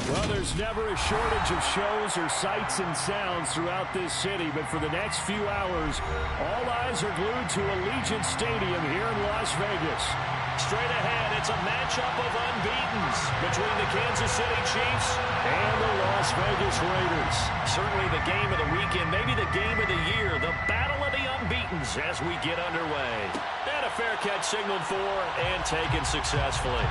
Well, there's never a shortage of shows or sights and sounds throughout this city, but for the next few hours, all eyes are glued to Allegiant Stadium here in Las Vegas. Straight ahead, it's a matchup of unbeatens between the Kansas City Chiefs and the Las Vegas Raiders. Certainly the game of the weekend, maybe the game of the year, the battle of the unbeatens as we get underway. And a fair catch signaled for and taken successfully.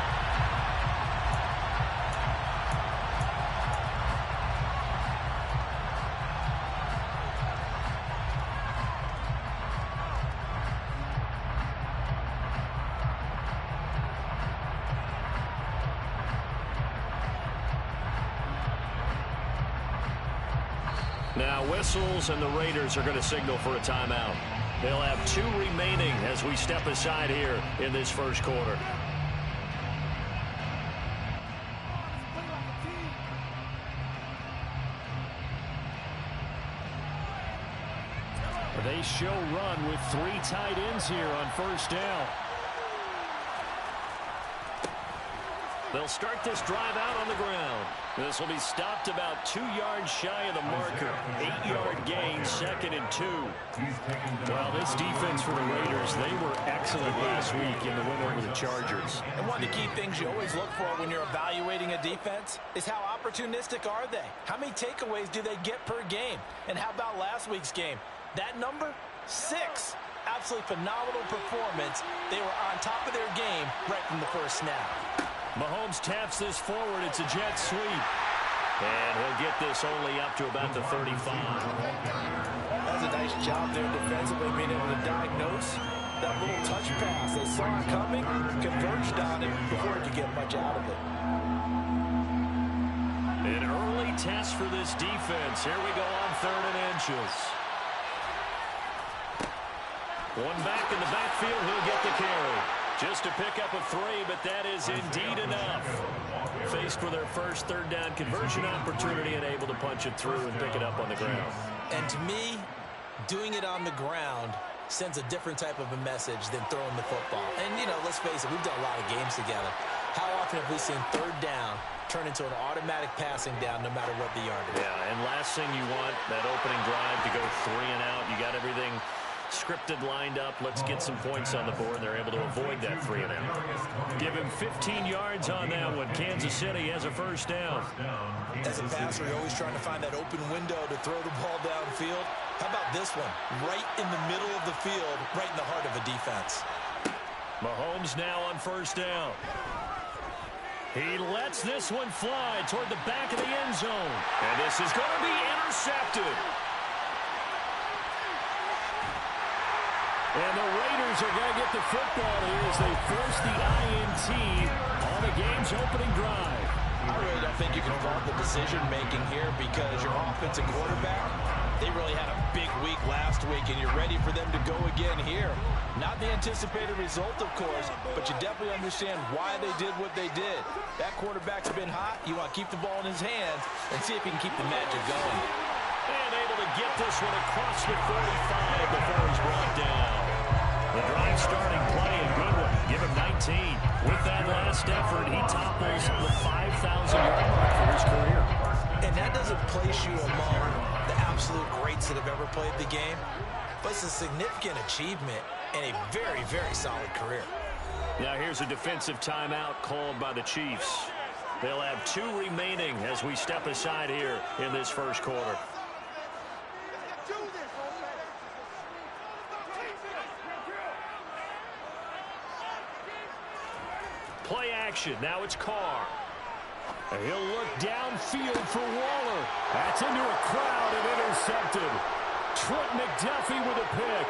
Now whistles and the Raiders are going to signal for a timeout. They'll have 2 remaining as we step aside here in this first quarter. They show run with 3 tight ends here on first down. They'll start this drive out on the ground. This will be stopped about 2 yards shy of the marker. 8-yard gain, 2nd and 2. Well, this defense for the Raiders, they were excellent last week in the win over the Chargers. And one of the key things you always look for when you're evaluating a defense is how opportunistic are they? How many takeaways do they get per game? And how about last week's game? That number, 6. Absolutely phenomenal performance. They were on top of their game right from the first snap. Mahomes taps this forward. It's a jet sweep. And he'll get this only up to about the 35. That's a nice job there defensively, being able to diagnose that little touch pass. They saw it coming, converged on it before it could get much out of it. An early test for this defense. Here we go on 3rd and inches. One back in the backfield. He'll get the carry. Just to pick up a 3, but that is indeed enough. Faced with their first 3rd down conversion opportunity and able to punch it through and pick it up on the ground. And to me, doing it on the ground sends a different type of a message than throwing the football. And, you know, let's face it, we've done a lot of games together. How often have we seen 3rd down turn into an automatic passing down no matter what the yardage? Yeah, and last thing you want, that opening drive to go 3 and out. You got everything scripted, lined up. Let's get some points on the board. They're able to avoid that 3 and out. Give him 15 yards on that one. Kansas City has a first down. As a passer, you're always trying to find that open window to throw the ball downfield. How about this one? Right in the middle of the field, right in the heart of a defense. Mahomes now on first down. He lets this one fly toward the back of the end zone. And this is going to be intercepted. And the Raiders are going to get the football here as they force the INT on the game's opening drive. I really don't think you can fault the decision-making here because your offensive quarterback, they really had a big week last week, and you're ready for them to go again here. Not the anticipated result, of course, but you definitely understand why they did what they did. That quarterback's been hot. You want to keep the ball in his hands and see if he can keep the magic going. And able to get this one across the 45 before he's brought down. The drive starting play, a good one. Give him 19. With that last effort, he topples the 5,000-yard mark for his career. And that doesn't place you among the absolute greats that have ever played the game, but it's a significant achievement and a very, very solid career. Now here's a defensive timeout called by the Chiefs. They'll have 2 remaining as we step aside here in this first quarter. Play action. Now it's Carr. He'll look downfield for Waller. That's into a crowd and intercepted. Trent McDuffie with a pick.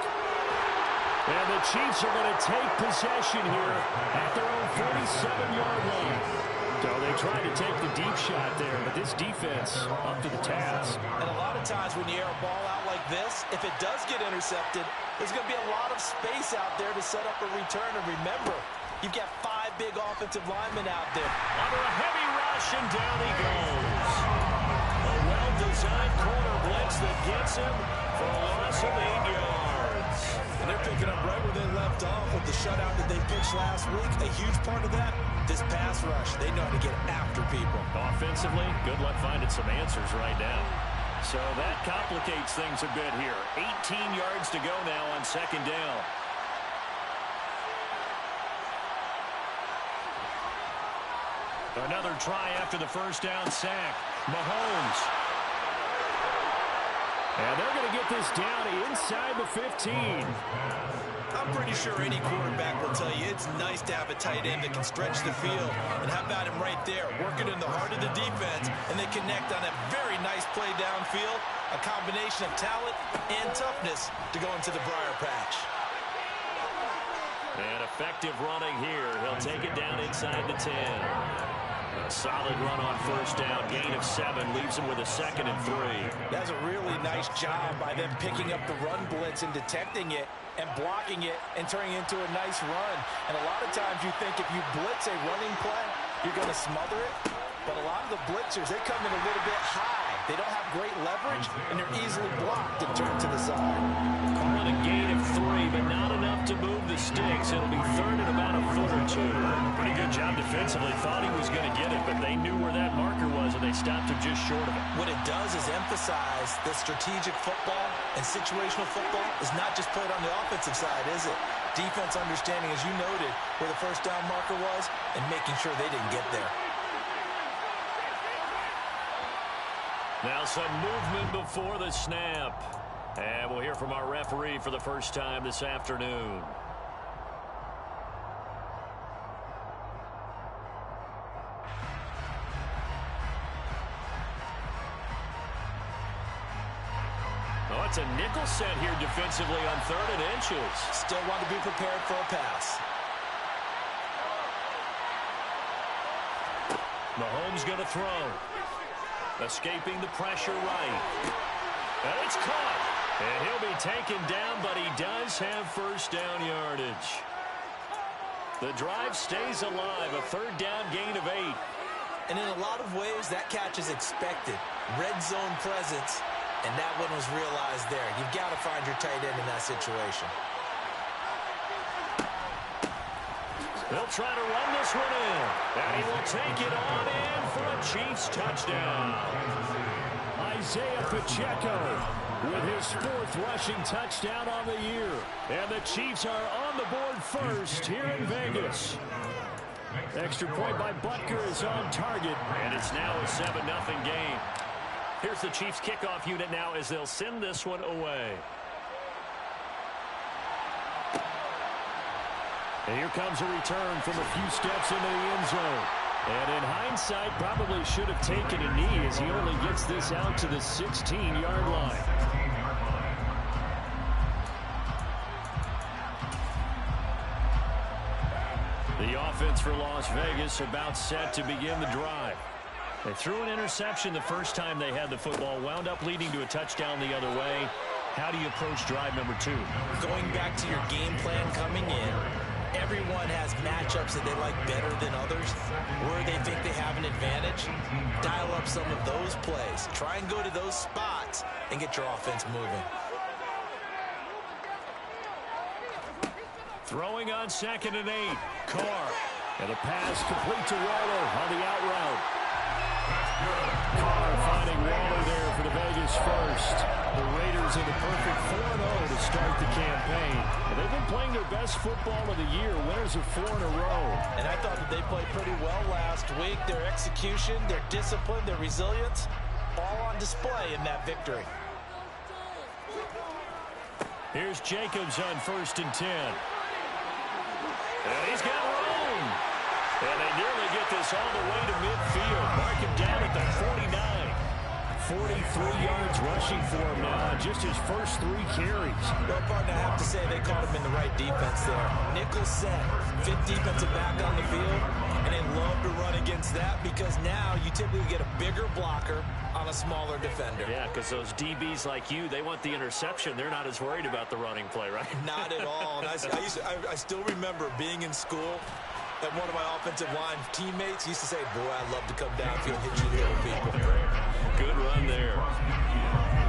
And the Chiefs are going to take possession here at their own 47-yard line. So they tried to take the deep shot there, but this defense up to the task. And a lot of times when you air a ball out like this, if it does get intercepted, there's going to be a lot of space out there to set up a return. And remember, you've got 5 big offensive linemen out there. Under a heavy rush, and down he goes. A well-designed corner blitz that gets him for a loss of 8 yards. And they're picking up right where they left off with the shutout that they pitched last week. A huge part of that This pass rush, they know how to get after people. Offensively, good luck finding some answers right now. So that complicates things a bit here. 18 yards to go now on second down. Another try after the first down sack. Mahomes. And they're going to get this down inside the 15. I'm pretty sure any quarterback will tell you it's nice to have a tight end that can stretch the field. And how about him right there, working in the heart of the defense, and they connect on a very nice play downfield, a combination of talent and toughness to go into the briar patch. And effective running here. He'll take it down inside the 10. A solid run on first down. Gain of 7 leaves him with a 2nd and 3. That's a really nice job by them picking up the run blitz and detecting it and blocking it and turning it into a nice run. And a lot of times you think if you blitz a running play, you're going to smother it. But a lot of the blitzers, they come in a little bit high. They don't have great leverage, and they're easily blocked and turned to the side. Calling a gain of 3, but not enough to move the sticks. It'll be 3rd and about a foot or 2. Pretty good job defensively. Thought he was going to get it, but they knew where that marker was, and they stopped him just short of it. What it does is emphasize that strategic football and situational football is not just played on the offensive side, is it? Defense understanding, as you noted, where the first down marker was and making sure they didn't get there. Now some movement before the snap. And we'll hear from our referee for the first time this afternoon. Oh, it's a nickel set here defensively on 3rd and inches. Still want to be prepared for a pass. Mahomes going to throw. Escaping the pressure right. And it's caught. And he'll be taken down, but he does have first down yardage. The drive stays alive. A 3rd down gain of 8. And in a lot of ways, that catch is expected. Red zone presence, and that one was realized there. You've got to find your tight end in that situation. They'll try to run this one in. And he will take it on in for a Chiefs touchdown. Isaiah Pacheco with his 4th rushing touchdown on the year. And the Chiefs are on the board first here in Vegas. Extra point by Butker is on target. And it's now a 7-0 game. Here's the Chiefs kickoff unit now as they'll send this one away. And here comes a return from a few steps into the end zone. And in hindsight, probably should have taken a knee as he only gets this out to the 16-yard line. The offense for Las Vegas about set to begin the drive. They threw an interception the first time they had the football, wound up leading to a touchdown the other way. How do you approach drive number 2? Going back to your game plan coming in, everyone has matchups that they like better than others, where they think they have an advantage. Dial up some of those plays. Try and go to those spots and get your offense moving. Throwing on 2nd and 8. Carr. And a pass complete to Waller on the out route. Carr finding Waller there for the Vegas first. The Raiders are the perfect 4-0 to start the campaign. And they've been playing their best football of the year. Winners of 4 in a row. And I thought that they played pretty well last week. Their execution, their discipline, their resilience, all on display in that victory. Here's Jacobs on 1st and 10. And he's got room. And they nearly get this all the way to midfield. Mark him down at the 49. 43 yards rushing for him now on just his first 3 carries. Well, partner, I have to say they caught him in the right defense there. Nickel set, 5th defensive back on the field, and they love to run against that because now you typically get a bigger blocker on a smaller defender. Yeah, because those DBs like you, they want the interception. They're not as worried about the running play, right? Not at all. And I still remember being in school, and one of my offensive line teammates used to say, boy, I'd love to come downfield, hit you little people. Good run there.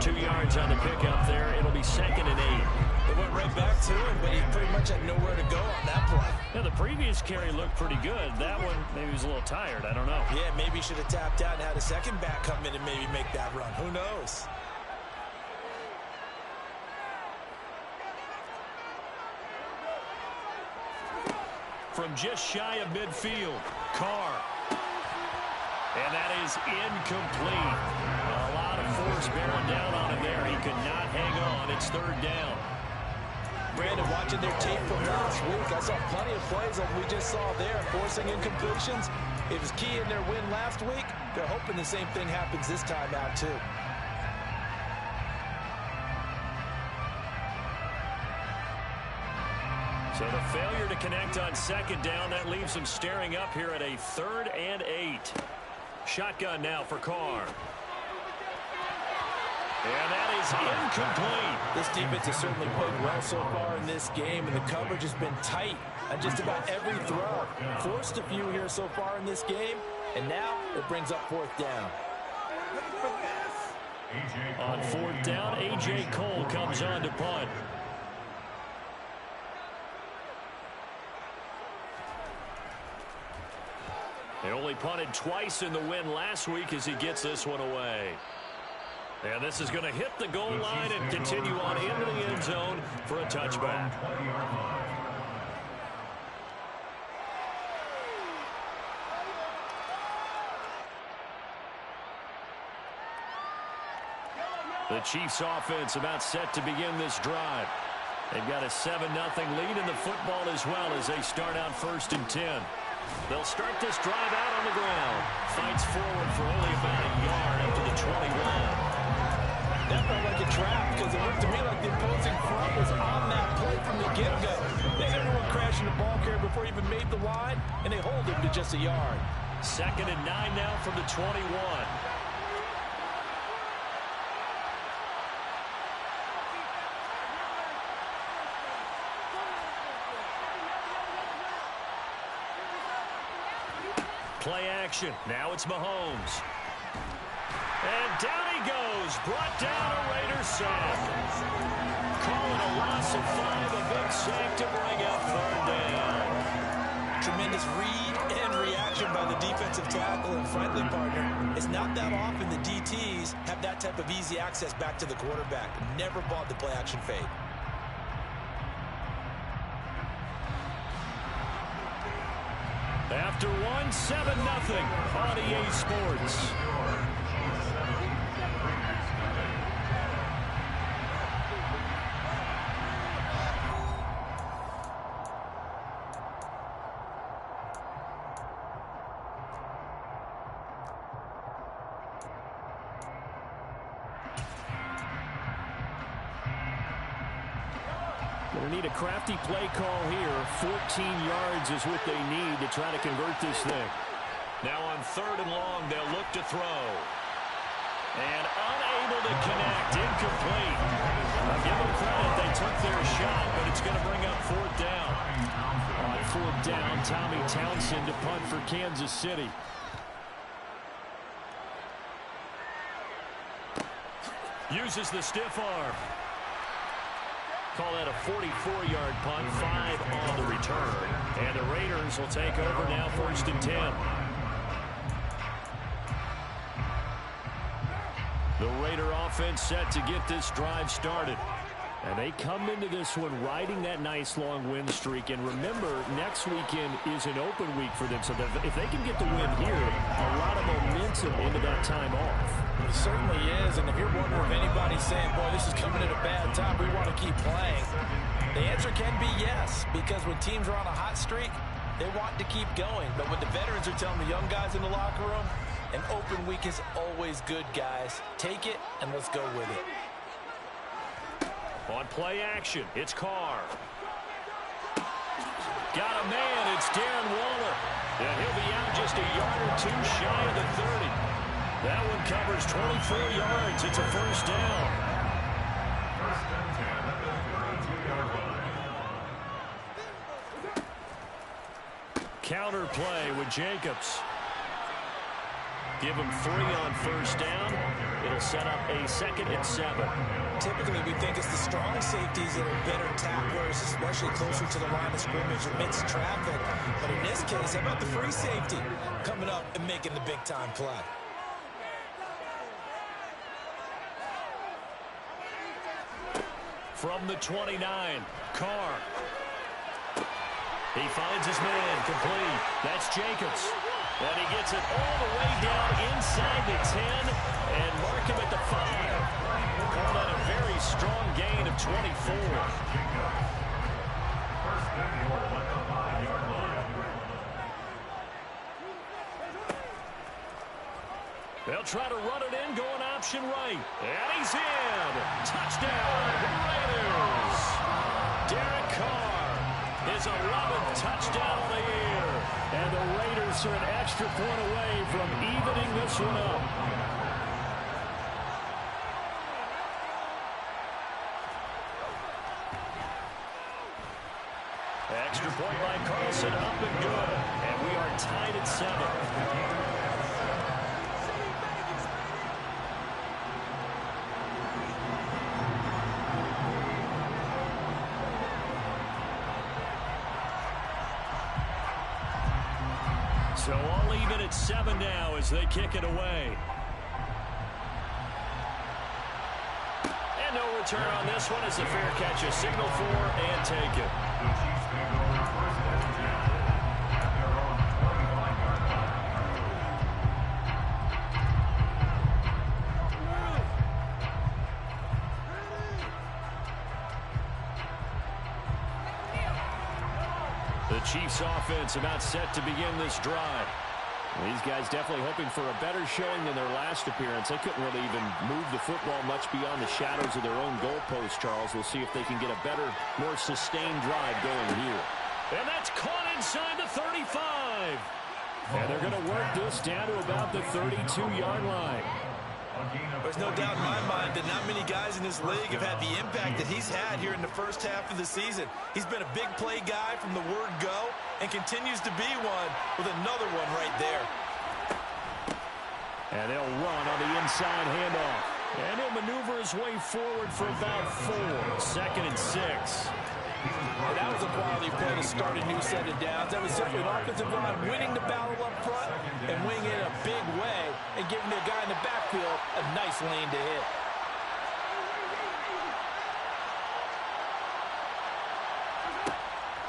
2 yards on the pickup there. It'll be 2nd and 8. They went right back to him, but he pretty much had nowhere to go on that play. Yeah, the previous carry looked pretty good. That one, maybe he was a little tired. I don't know. Yeah, maybe he should have tapped out and had a second back come in and maybe make that run. Who knows? From just shy of midfield, Carr. And that is incomplete. A lot of force bearing down on him there. He could not hang on. It's third down. Brandon, watching their tape from last week, I saw plenty of plays like we just saw there, forcing incompletions. It was key in their win last week. They're hoping the same thing happens this time out, too. So the failure to connect on second down, that leaves him staring up here at a 3rd and 8. Shotgun now for Carr. And that is incomplete. This defense has certainly played well so far in this game, and the coverage has been tight on just about every throw. Forced a few here so far in this game, and now it brings up 4th down. On 4th down, A.J. Cole comes on to punt. They only punted twice in the win last week as he gets this one away. And this is going to hit the goal line and continue on into the end zone for a touchback. The Chiefs offense about set to begin this drive. They've got a 7-0 lead in the football as well as they start out 1st and 10. They'll start this drive out on the ground. Fights forward for only about a yard up to the 21. That felt like a trap because it looked to me like the opposing front was on that play from the get-go. They had everyone crashing the ball carrier before he even made the line, and they hold him to just a yard. 2nd and 9 now from the 21. Play action. Now it's Mahomes. And down he goes. Brought down a Raider sack. Calling a loss of 5. A big sack to bring up 3rd down. Tremendous read and reaction by the defensive tackle and friendly partner. It's not that often the DTs have that type of easy access back to the quarterback. Never bought the play action fade. After 7-0 on EA Sports. Going to need a crafty play call here. 14 yards is what they need to try to convert this thing. Now on 3rd and long, they'll look to throw. And unable to connect. Incomplete. I'll give them credit. They took their shot, but it's going to bring up 4th down. On 4th down, Tommy Townsend to punt for Kansas City. Uses the stiff arm. Call that a 44-yard punt, 5 on the return. And the Raiders will take over now 1st and 10. The Raider offense set to get this drive started. And they come into this one riding that nice long win streak. And remember, next weekend is an open week for them. So if they can get the win here, a lot of momentum into that time off. It certainly is, and if you're wondering if anybody's saying, boy, this is coming at a bad time, we want to keep playing, the answer can be yes, because when teams are on a hot streak, they want to keep going. But what the veterans are telling the young guys in the locker room, an open week is always good, guys. Take it, and let's go with it. On play action, it's Carr. Got a man, it's Darren Waller. And he'll be out just a yard or 2 shy of the 30. That one covers 24 yards. It's a 1st down. Counter play with Jacobs. Give him 3 on 1st down. It'll set up a 2nd and 7. Typically, we think it's the strong safeties that are better tacklers, especially closer to the line of scrimmage amidst traffic. But in this case, how about the free safety coming up and making the big-time play? From the 29, Carr. He finds his man, complete. That's Jacobs. And he gets it all the way down inside the 10 and mark him at the 5. Call that a very strong gain of 24. They'll try to run it in, going option right. And he's in. Touchdown, Raiders. Derek Carr, his 11th touchdown of the year. And the Raiders are an extra point away from evening this one up. Extra point by Carlson, up and good. And we are tied at 7. So all even at 7 now as they kick it away. And no return on this one as the fair catch is signaled for and taken. The Chiefs offense about set to begin this drive. These guys definitely hoping for a better showing than their last appearance. They couldn't really even move the football much beyond the shadows of their own goalpost, Charles. We'll see if they can get a better, more sustained drive going here. And that's caught inside the 35. And they're going to work this down to about the 32-yard line. There's no doubt in my mind that not many guys in this league have had the impact that he's had here in the first half of the season. He's been a big play guy from the word go and continues to be one with another one right there. And they'll run on the inside handoff. And he'll maneuver his way forward for about 4. 2nd and 6. And that was a quality play to start a new set of downs. That was simply an offensive line winning the battle up front and winning it a big way and giving the guy in the backfield a nice lane to hit.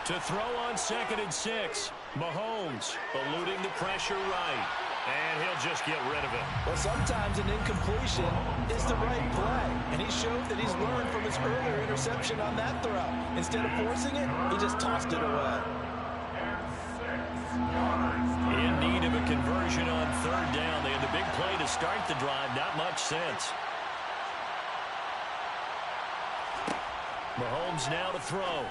To throw on 2nd and 6. Mahomes eluding the pressure right. And he'll just get rid of it. Well, sometimes an incompletion is the right play. And he showed that he's learned from his earlier interception on that throw. Instead of forcing it, he just tossed it away. In need of a conversion on 3rd down. They had the big play to start the drive. Not much sense. Mahomes now to throw.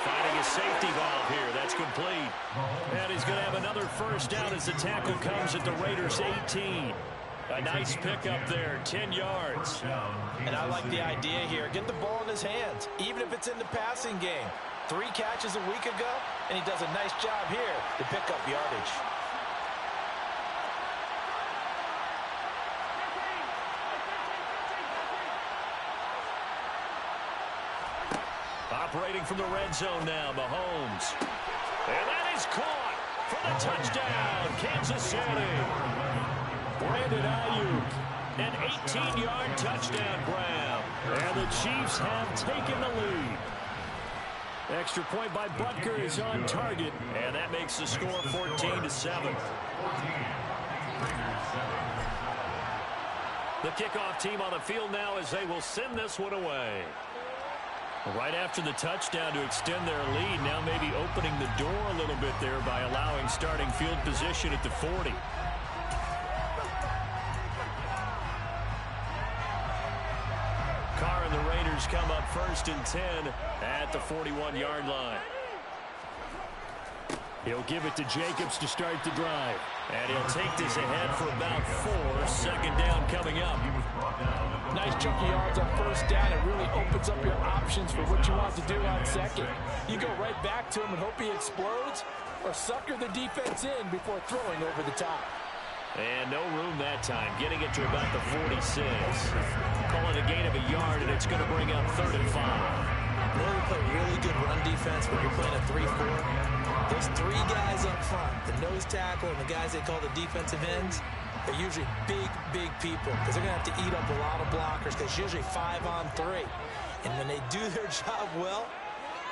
Finding a safety valve here. That's complete. And he's going to have another first down as the tackle comes at the Raiders' 18. A nice pickup there, 10 yards. And I like the idea here. Get the ball in his hands, even if it's in the passing game. 3 catches a week ago, and he does a nice job here to pick up yardage. Operating from the red zone now, Mahomes. And that is caught for the touchdown, Kansas City. Brandon Ayuk, an 18-yard touchdown grab. And the Chiefs have taken the lead. Extra point by Butker is on target, and that makes the score 14-7. The kickoff team on the field now as they will send this one away. Right after the touchdown to extend their lead, now maybe opening the door a little bit there by allowing starting field position at the 40. Carr and the Raiders come up 1st and 10 at the 41-yard line. He'll give it to Jacobs to start the drive. And he'll take this ahead for about 4. 2nd down coming up. Nice chunky yards on 1st down. It really opens up your options for what you want to do on 2nd. You go right back to him and hope he explodes, or sucker the defense in before throwing over the top. And no room that time, getting it to about the 46. Calling a gain of a yard, and it's going to bring up 3rd and 5. You know, we play really good run defense when you're playing a 3-4. Those three guys up front, the nose tackle and the guys they call the defensive ends, they're usually big people because they're going to have to eat up a lot of blockers because it's usually 5-on-3. And when they do their job well,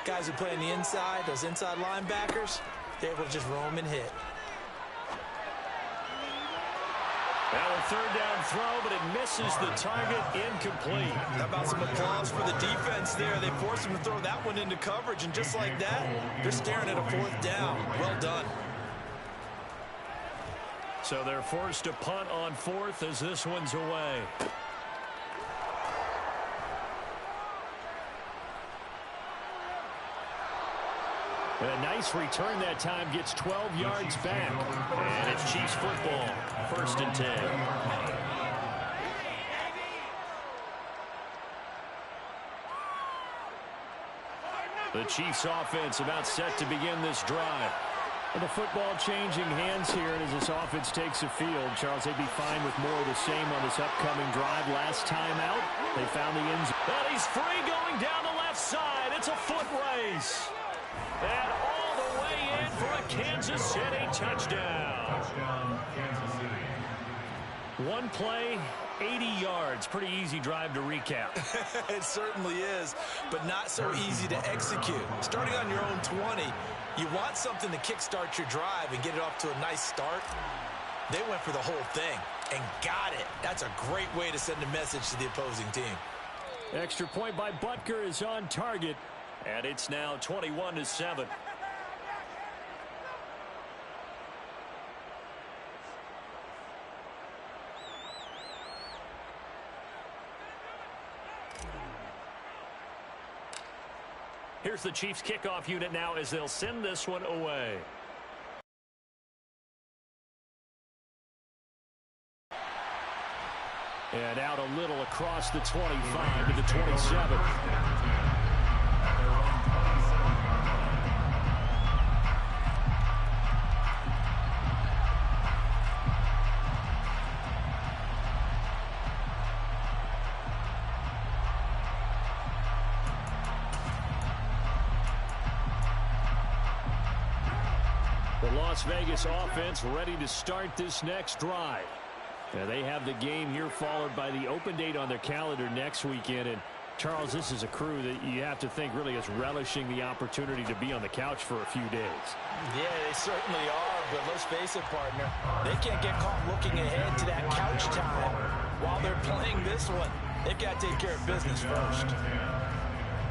guys who play on the inside, those inside linebackers, they're able to just roam and hit. Now a 3rd down throw, but it misses the target, incomplete. How about some applause for the defense there? They forced him to throw that one into coverage, and just like that, they're staring at a 4th down. Well done. So they're forced to punt on 4th as this one's away. A nice return that time, gets 12 yards back. And it's Chiefs football, 1st and 10. The Chiefs offense about set to begin this drive. And the football changing hands here, and as this offense takes the field, Charles, they'd be fine with more of the same on this upcoming drive. Last time out, they found the end zone. And he's free going down the left side. It's a foot race. And all the way in for a Kansas City touchdown. Touchdown, Kansas City. One play, 80 yards. Pretty easy drive to recap. It certainly is, but not so easy to execute. Starting on your own 20, you want something to kickstart your drive and get it off to a nice start. They went for the whole thing and got it. That's a great way to send a message to the opposing team. Extra point by Butker is on target. And it's now 21-7. Here's the Chiefs kickoff unit now as they'll send this one away. And out a little across the 25 to the 27. The Las Vegas offense ready to start this next drive. They have the game here followed by the open date on their calendar next weekend. And Charles, this is a crew that you have to think really is relishing the opportunity to be on the couch for a few days. Yeah, they certainly are, but let's face it, partner. They can't get caught looking ahead to that couch time while they're playing this one. They've got to take care of business first.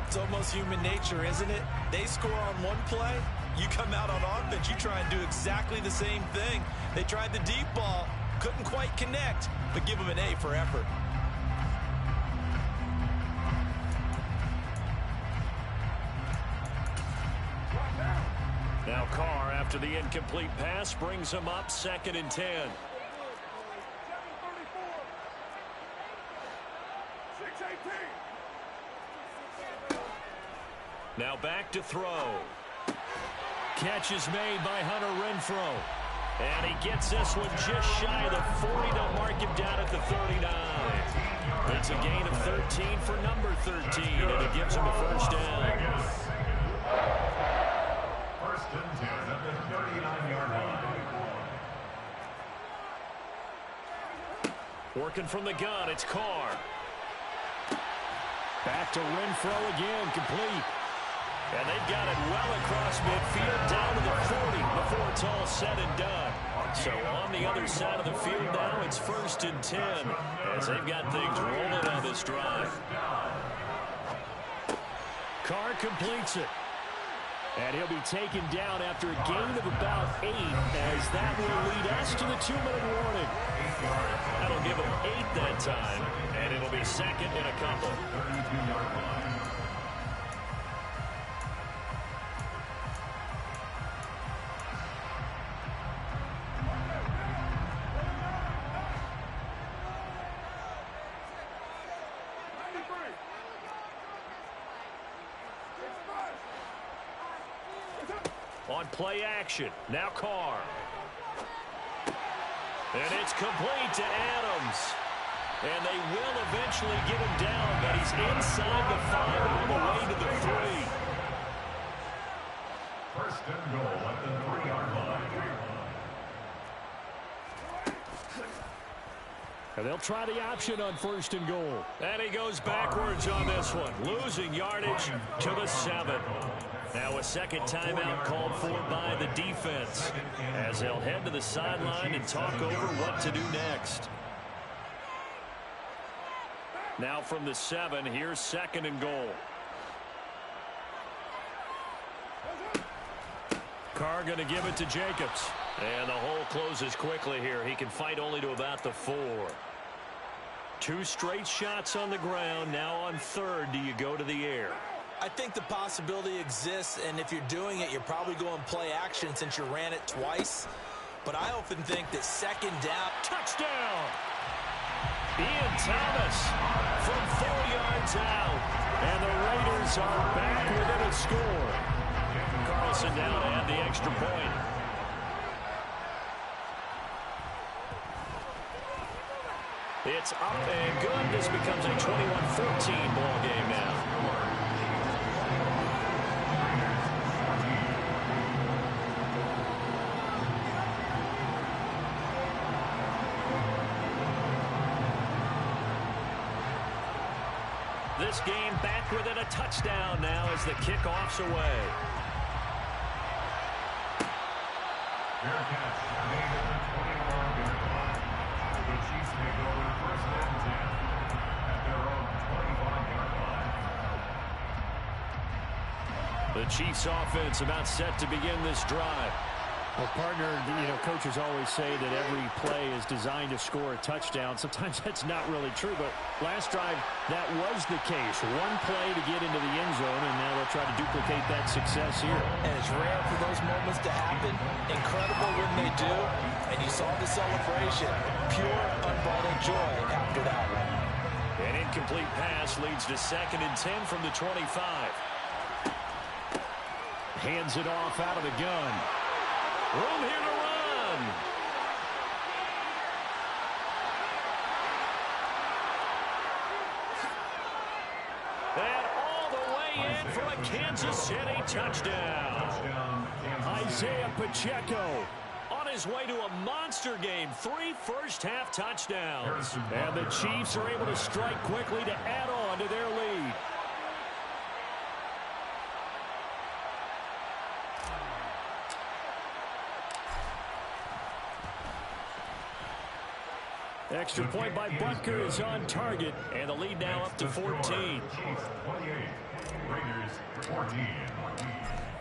It's almost human nature, isn't it? They score on one play, you come out on offense, you try and do exactly the same thing. They tried the deep ball, couldn't quite connect, but give them an A for effort. Now Carr, after the incomplete pass, brings him up 2nd and 10. Now back to throw. Catch is made by Hunter Renfrow. And he gets this one just shy of the 40 to mark him down at the 39. It's a gain of 13 for number 13, and it gives him a 1st down. 1st and 10 at the 39-yard line. Working from the gun, it's Carr. Back to Renfrow again, complete. And they've got it well across midfield, down to the 40 before it's all said and done. So on the other side of the field now, it's 1st and 10 as they've got things rolling on this drive. Carr completes it. And he'll be taken down after a gain of about 8 as that will lead us to the 2-minute warning. That'll give him 8 that time, and it'll be 2nd and a couple. 32-yard line. On play action, now Carr. And it's complete to Adams. And they will eventually get him down, but he's inside the 5 on the way to the 3. First and goal at the 3-yard line. And they'll try the option on first and goal. And he goes backwards on this one, losing yardage to the 7. Now a second timeout called for by the defense as they'll head to the sideline and talk over what to do next. Now from the 7, here's second and goal. Carr going to give it to Jacobs. And the hole closes quickly here. He can fight only to about the 4. 2 straight shots on the ground. Now on third, do you go to the air? I think the possibility exists, and if you're doing it, you're probably going play action since you ran it twice. But I often think that second down. Touchdown! Ian Thomas from 4 yards out. And the Raiders are back within a score. Carlson down to add the extra point. It's up and good. This becomes a 21-14 ball game now. This game back within a touchdown now as the kickoff's away. Fair catch made at the 21-yard line. The Chiefs may go with first and 10 at their own 25-yard line. The Chiefs offense about set to begin this drive. Well, partner, coaches always say that every play is designed to score a touchdown. Sometimes that's not really true, but last drive, that was the case. One play to get into the end zone, and now they'll try to duplicate that success here. And it's rare for those moments to happen. Incredible when they do. And you saw the celebration. Pure, unbridled joy after that one. An incomplete pass leads to second and 10 from the 25. Hands it off out of the gun. Room here to run. And all the way in for a Kansas City touchdown. Isaiah Pacheco On his way to a monster game. 3 first-half touchdowns. And the Chiefs are able to strike quickly to add on to their lead. Extra point by Butker is on target, and the lead now up to 14. Chiefs 28, Raiders 14.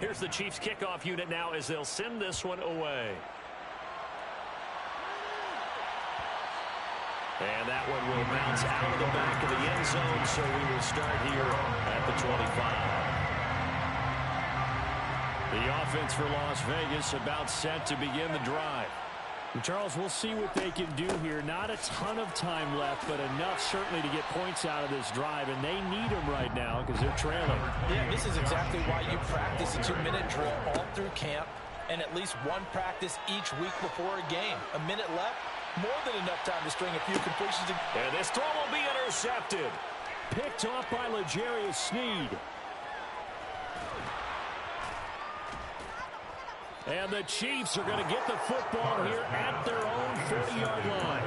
Here's the Chiefs kickoff unit now as they'll send this one away. And that one will bounce out of the back of the end zone, so we will start here at the 25. The offense for Las Vegas about set to begin the drive. Charles, we'll see what they can do here. Not a ton of time left, but enough certainly to get points out of this drive, and they need them right now because they're trailing. Yeah, this is exactly why you practice a 2-minute drill all through camp and at least one practice each week before a game. A minute left, more than enough time to string a few completions. And this throw will be intercepted. Picked off by L'Jarius Sneed. And the Chiefs are going to get the football here at their own 40-yard line.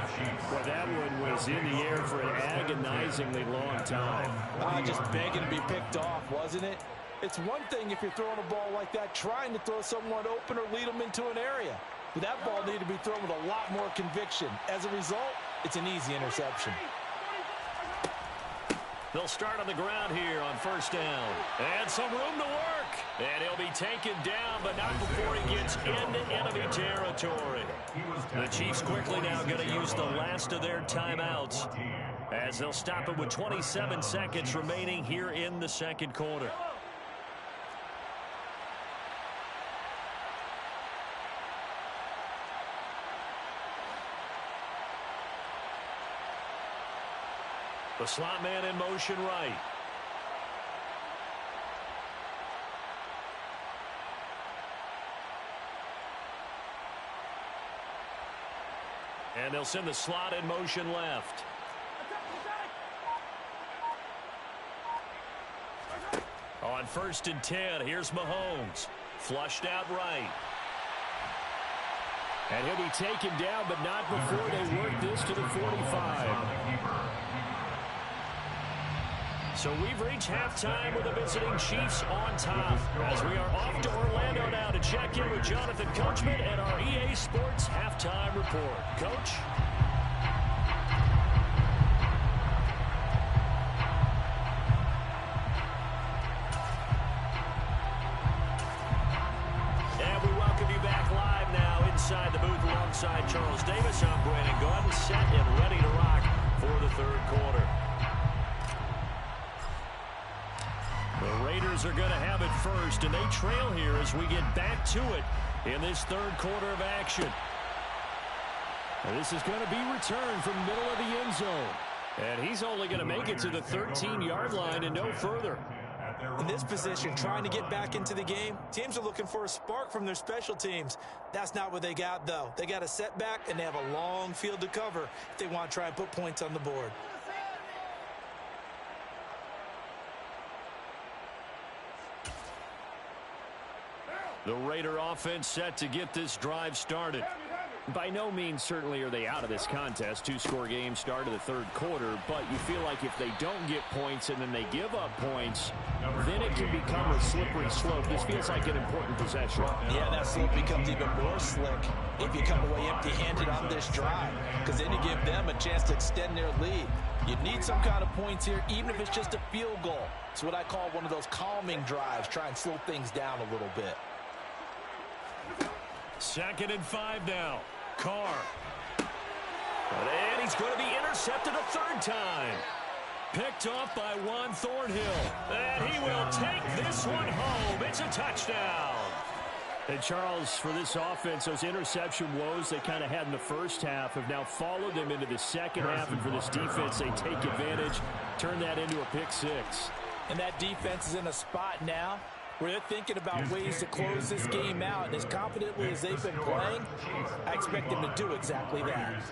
Well, that one was in the air for an agonizingly long time. Just begging to be picked off, wasn't it? It's one thing if you're throwing a ball like that, trying to throw someone open or lead them into an area. But that ball needed to be thrown with a lot more conviction. As a result, it's an easy interception. They'll start on the ground here on first down. And some room to work. And he'll be taken down, but not before he gets into enemy territory. The Chiefs quickly now going to use the last of their timeouts as they'll stop it with 27 seconds remaining here in the second quarter. The slot man in motion right. And they'll send the slot in motion left. On 1st and 10, here's Mahomes. Flushed out right. And he'll be taken down, but not before they work this to the 45. So we've reached halftime with the visiting Chiefs on top, as we are off to Orlando now to check in with Jonathan Coachman and our EA Sports Halftime Report. Coach? And we welcome you back live now inside the booth alongside Charles Davis. I'm Brandon Gordon, set and ready to rock for the third quarter. The Raiders are going to have it first, and they trail here as we get back to it in this third quarter of action. And this is going to be returned from the middle of the end zone. And he's only going to make it to the 13-yard line and no further. In this position, trying to get back into the game, teams are looking for a spark from their special teams. That's not what they got, though. They got a setback, and they have a long field to cover if they want to try and put points on the board. The Raider offense set to get this drive started. By no means certainly are they out of this contest. Two-score game start of the third quarter, but you feel like if they don't get points and then they give up points, then it can become a slippery slope. This feels like an important possession. Yeah, that slope becomes even more slick if you come away empty-handed on this drive, because then you give them a chance to extend their lead. You need some kind of points here, even if it's just a field goal. It's what I call one of those calming drives. Try and slow things down a little bit. 2nd and 5 now. Carr. And he's going to be intercepted a third time. Picked off by Juan Thornhill. And he will take this one home. It's a touchdown. And Charles, for this offense, those interception woes they kind of had in the first half have now followed them into the second half. And for this defense, they take advantage, turn that into a pick six. And that defense is in a spot now where they're thinking about ways to close this game out. And as confidently as they've been playing, I expect them to do exactly that.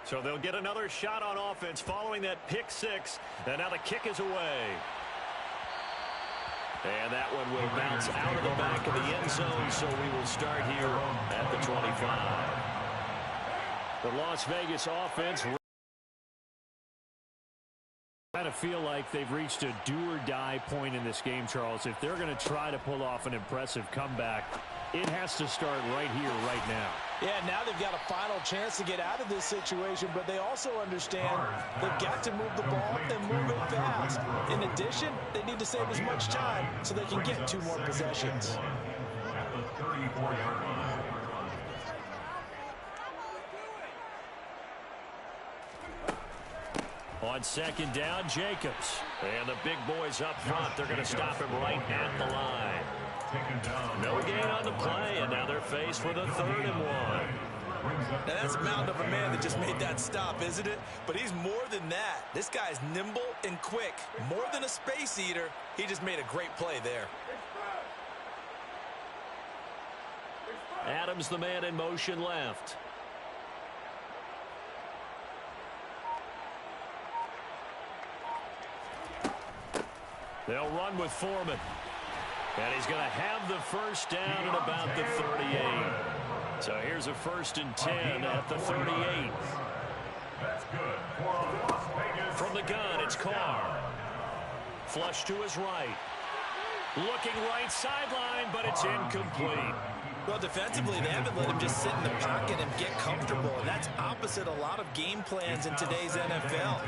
So they'll get another shot on offense following that pick six. And now the kick is away. And that one will bounce out of the back of the end zone. So we will start here at the 25. The Las Vegas offense kind of feel like they've reached a do-or-die point in this game, Charles. If they're going to try to pull off an impressive comeback, it has to start right here, right now. Yeah, now they've got a final chance to get out of this situation, but they also understand they've got to move the ball and move it fast. In addition, they need to save as much time so they can get 2 more possessions. At the 34-yard line. On 2nd down, Jacobs. And the big boys up front, they're going to stop him right at the line. No gain on the play, and now they're faced with a 3rd and 1. Now that's a mound of a man that just made that stop, isn't it? But he's more than that. This guy's nimble and quick. More than a space eater, he just made a great play there. Adams, the man in motion left. They'll run with Foreman. And he's going to have the first down at about the 38. So here's a 1st and 10 at the 38. That's good for Las Vegas. From the gun, it's Carr. Flush to his right. Looking right sideline, but it's incomplete. Well, defensively, they haven't let him just sit in the pocket and get comfortable, and that's opposite a lot of game plans in today's NFL.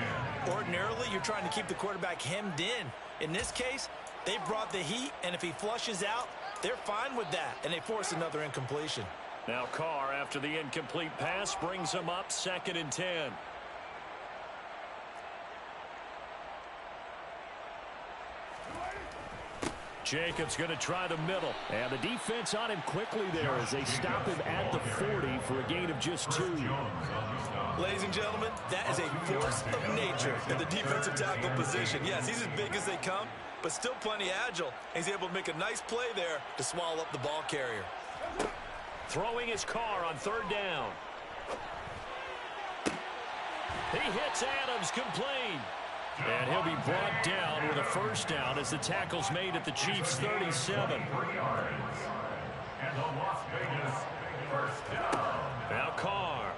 Ordinarily, you're trying to keep the quarterback hemmed in. In this case, they brought the heat, and if he flushes out, they're fine with that, and they force another incompletion. Now Carr, after the incomplete pass, brings him up 2nd and 10. Jacobs going to try the middle. And the defense on him quickly there as they stop him at the 40 for a gain of just 2. Ladies and gentlemen, that is a force of nature in the defensive tackle position. Yes, he's as big as they come, but still plenty agile. He's able to make a nice play there to swallow up the ball carrier. Throwing his car on third down. He hits Adams, complete. And he'll be brought down with a first down as the tackle's made at the Chiefs' 37. And the Las Vegas first down. Now Carr.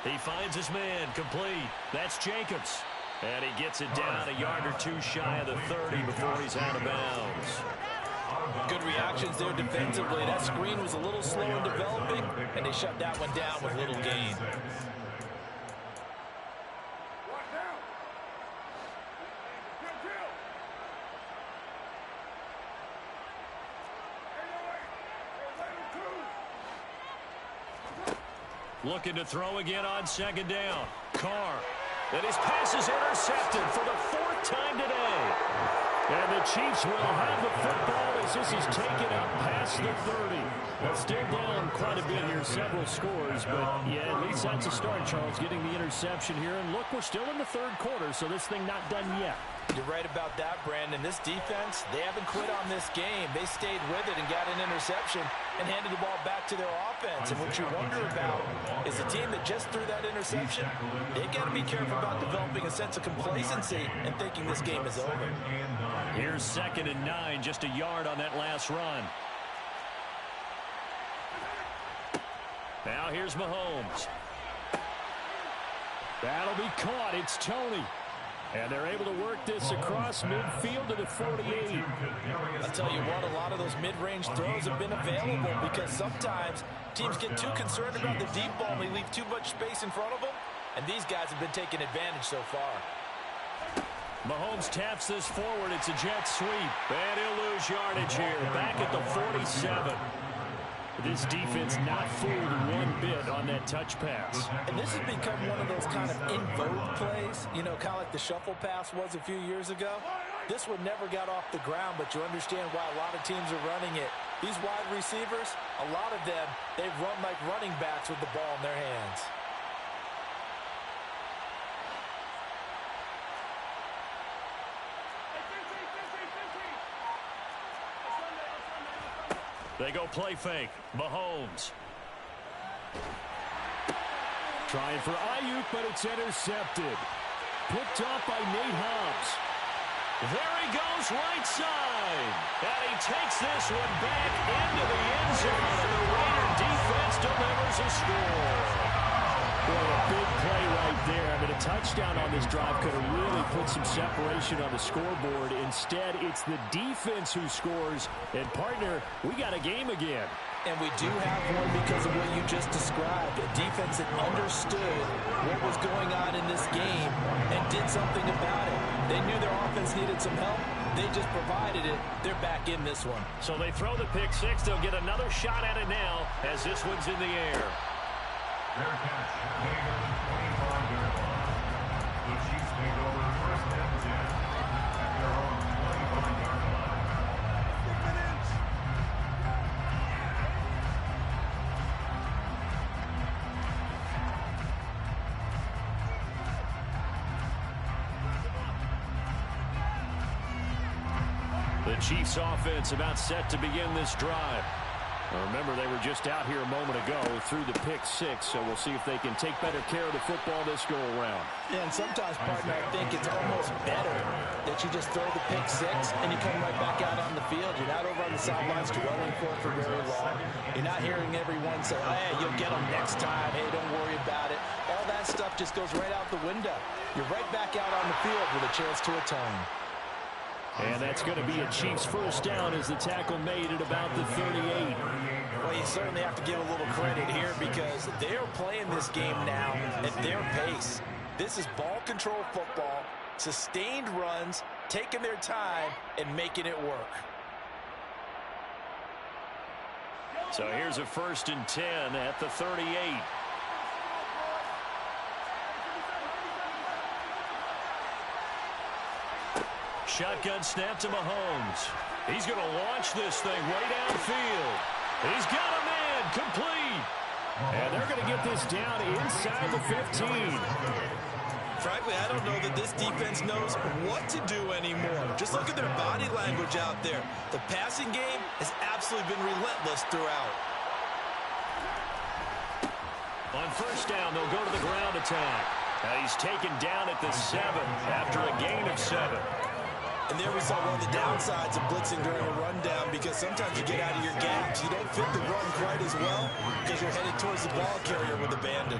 He finds his man, complete. That's Jacobs. And he gets it down a yard or two shy of the 30 before he's out of bounds. Good reactions there defensively. That screen was a little slow in developing, and they shut that one down with little gain. Looking to throw again on second down. Carr. And his pass is intercepted for the fourth time today. And the Chiefs will have the football as this is taken up past the 30. Well, still down quite a bit here, several scores, but yeah, at least that's a start, Charles, getting the interception here. And look, we're still in the third quarter, so this thing not done yet. You're right about that, Brandon. This defense, they haven't quit on this game. They stayed with it and got an interception and handed the ball back to their offense. And what you wonder about is the team that just threw that interception, they've got to be careful about developing a sense of complacency and thinking this game is over. Here's 2nd and 9, just a yard on that last run. Now here's Mahomes. That'll be caught. It's Tony. And they're able to work this across midfield to the 48. I'll tell you what, a lot of those mid-range throws have been available because sometimes teams get too concerned about the deep ball and they leave too much space in front of them. And these guys have been taking advantage so far. Mahomes taps this forward. It's a jet sweep. And he'll lose yardage here. Back at the 47. This defense not fooled one bit on that touch pass. And this has become one of those kind of in vogue plays, you know, kind of like the shuffle pass was a few years ago. This one never got off the ground, but you understand why a lot of teams are running it. These wide receivers, a lot of them, they run like running backs with the ball in their hands. They go play fake. Mahomes. Trying for Ayuk, but it's intercepted. Picked off by Nate Hobbs. There he goes right side. And he takes this one back into the end zone. And the Raider defense delivers a score. Boy, a big play right there. I mean, a touchdown on this drive could have really put some separation on the scoreboard. Instead, it's the defense who scores. And, partner, we got a game again. And we do have one because of what you just described. A defense that understood what was going on in this game and did something about it. They knew their offense needed some help. They just provided it. They're back in this one. So they throw the pick six. They'll get another shot at it now as this one's in the air. Fair catch. Later than 25-yard line. The Chiefs take over 1st and 10 at their own 25-yard line. The Chiefs offense about set to begin this drive. Remember, they were just out here a moment ago through the pick six, so we'll see if they can take better care of the football this go-around. Yeah, and sometimes, partner, I think it's almost better that you just throw the pick six and you come right back out on the field. You're not over on the sidelines dwelling for very long. You're not hearing everyone say, hey, you'll get them next time. Hey, don't worry about it. All that stuff just goes right out the window. You're right back out on the field with a chance to atone. And that's going to be a Chiefs first down as the tackle made at about the 38. Well, you certainly have to give a little credit here because they're playing this game now at their pace. This is ball control football, sustained runs, taking their time, and making it work. So here's a 1st and 10 at the 38. Shotgun snap to Mahomes. He's going to launch this thing way downfield. He's got a man, complete. And they're going to get this down inside the 15. frankly, I don't know that this defense knows what to do anymore. Just look at their body language out there. The passing game has absolutely been relentless throughout. On first down, they'll go to the ground attack. He's taken down at the 7 after a gain of 7. And there we saw one of the downsides of blitzing during a rundown, because sometimes you get out of your gaps. You don't fit the run quite as well because you're headed towards the ball carrier with abandon.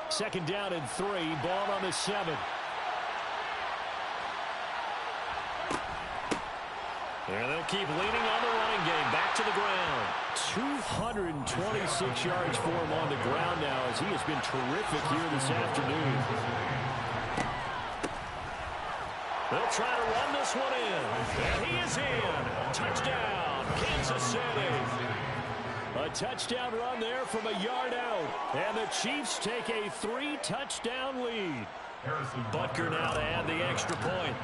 Second down and 3, ball on the 7. And they'll keep leaning on the running game. Back to the ground. 226 yards for him on the ground now, as he has been terrific here this afternoon. They'll try to run this one in. And he is in. Touchdown, Kansas City. A touchdown run there from a yard out. And the Chiefs take a 3-touchdown lead. Butker now to add the extra point.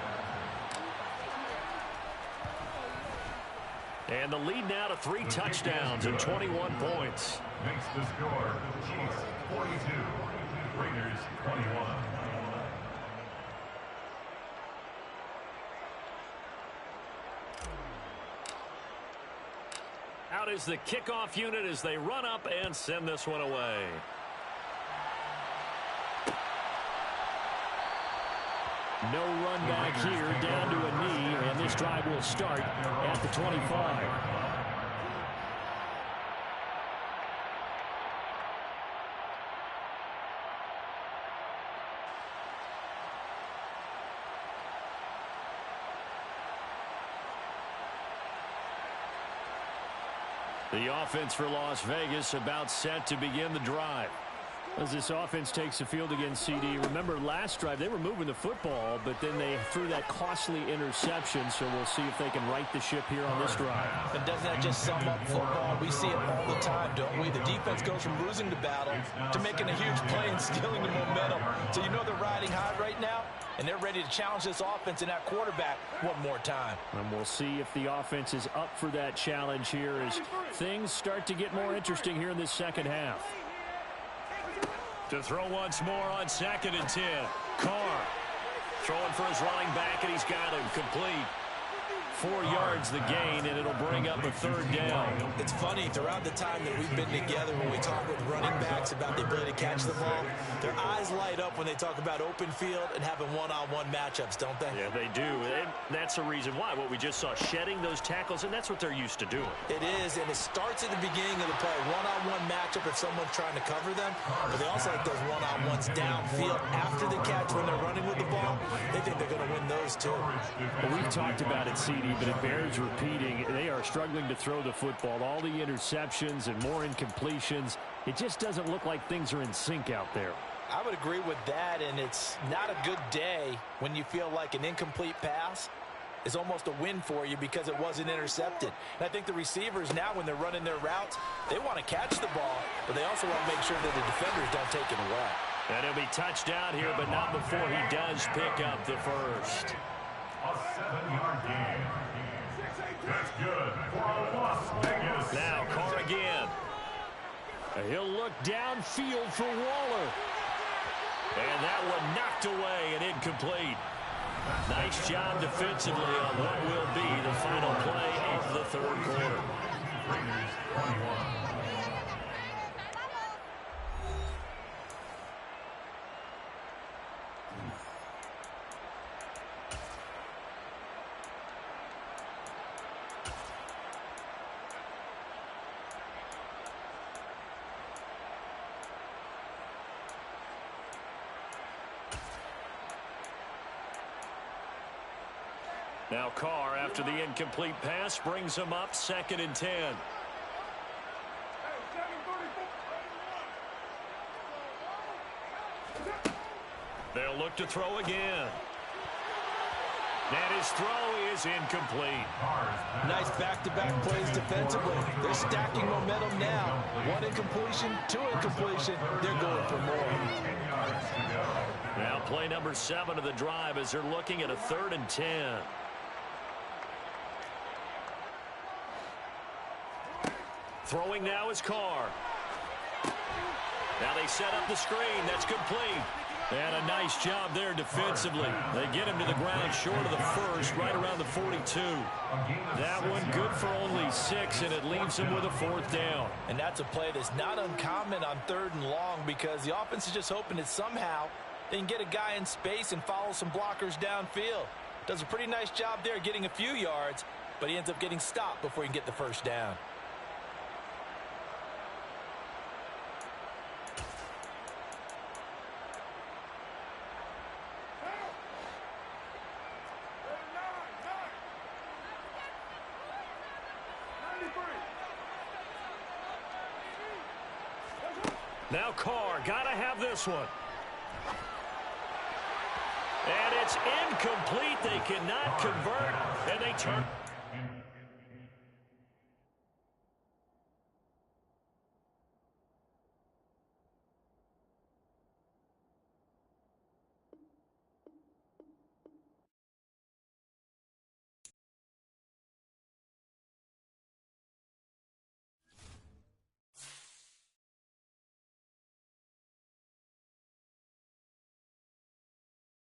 And the lead now to 3 touchdowns and 21 points. Makes the score Chiefs 42, Raiders 21. Out is the kickoff unit as they run up and send this one away. No run back here, down to a knee, and this drive will start at the 25. The offense for Las Vegas about set to begin the drive. As this offense takes the field against CD, remember last drive they were moving the football, but then they threw that costly interception, so we'll see if they can right the ship here on this drive. And doesn't that just sum up football? We see it all the time, don't we? The defense goes from losing the battle to making a huge play and stealing the momentum. So you know they're riding high right now, and they're ready to challenge this offense and that quarterback one more time. And we'll see if the offense is up for that challenge here as things start to get more interesting here in this second half. To throw once more on 2nd and 10. Carr throwing for his running back, and he's got him complete. 4 yards the gain, and it'll bring up a 3rd down. It's funny, throughout the time that we've been together, when we talk with running backs about the ability to catch the ball, their eyes light up when they talk about open field and having one-on-one matchups, don't they? Yeah, they do. And that's the reason why. What we just saw, shedding those tackles, and that's what they're used to doing. It is, and it starts at the beginning of the play. One-on-one matchup if someone's trying to cover them, but they also like those one-on-ones downfield after the catch when they're running with the ball. They think they're going to win those, too. Well, we've talked about it, CD, but it bears repeating. They are struggling to throw the football. All the interceptions and more incompletions. It just doesn't look like things are in sync out there. I would agree with that, and it's not a good day when you feel like an incomplete pass is almost a win for you because it wasn't intercepted. And I think the receivers now, when they're running their routes, they want to catch the ball, but they also want to make sure that the defenders don't take it away. And he'll be touched down here, but not before he does pick up the first. A 7-yard gain. That's good for Las Vegas. Now Carr again. He'll look downfield for Waller. And that one knocked away and incomplete. Nice job defensively on what will be the final play of the 3rd quarter. Raiders 21. Now Carr, after the incomplete pass, brings him up 2nd and 10. They'll look to throw again. And his throw is incomplete. Nice back-to-back plays defensively. They're stacking momentum now. 1 incompletion, 2 incompletion. They're going for more. Now play number 7 of the drive as they're looking at a 3rd and 10. Throwing now is Carr. Now they set up the screen. That's complete. And a nice job there defensively. They get him to the ground short of the first, right around the 42. That one good for only 6, and it leaves him with a 4th down. And that's a play that's not uncommon on 3rd and long because the offense is just hoping that somehow they can get a guy in space and follow some blockers downfield. Does a pretty nice job there getting a few yards, but he ends up getting stopped before he can get the 1st down. Now Carr, gotta have this one. And it's incomplete. They cannot convert, and they turn.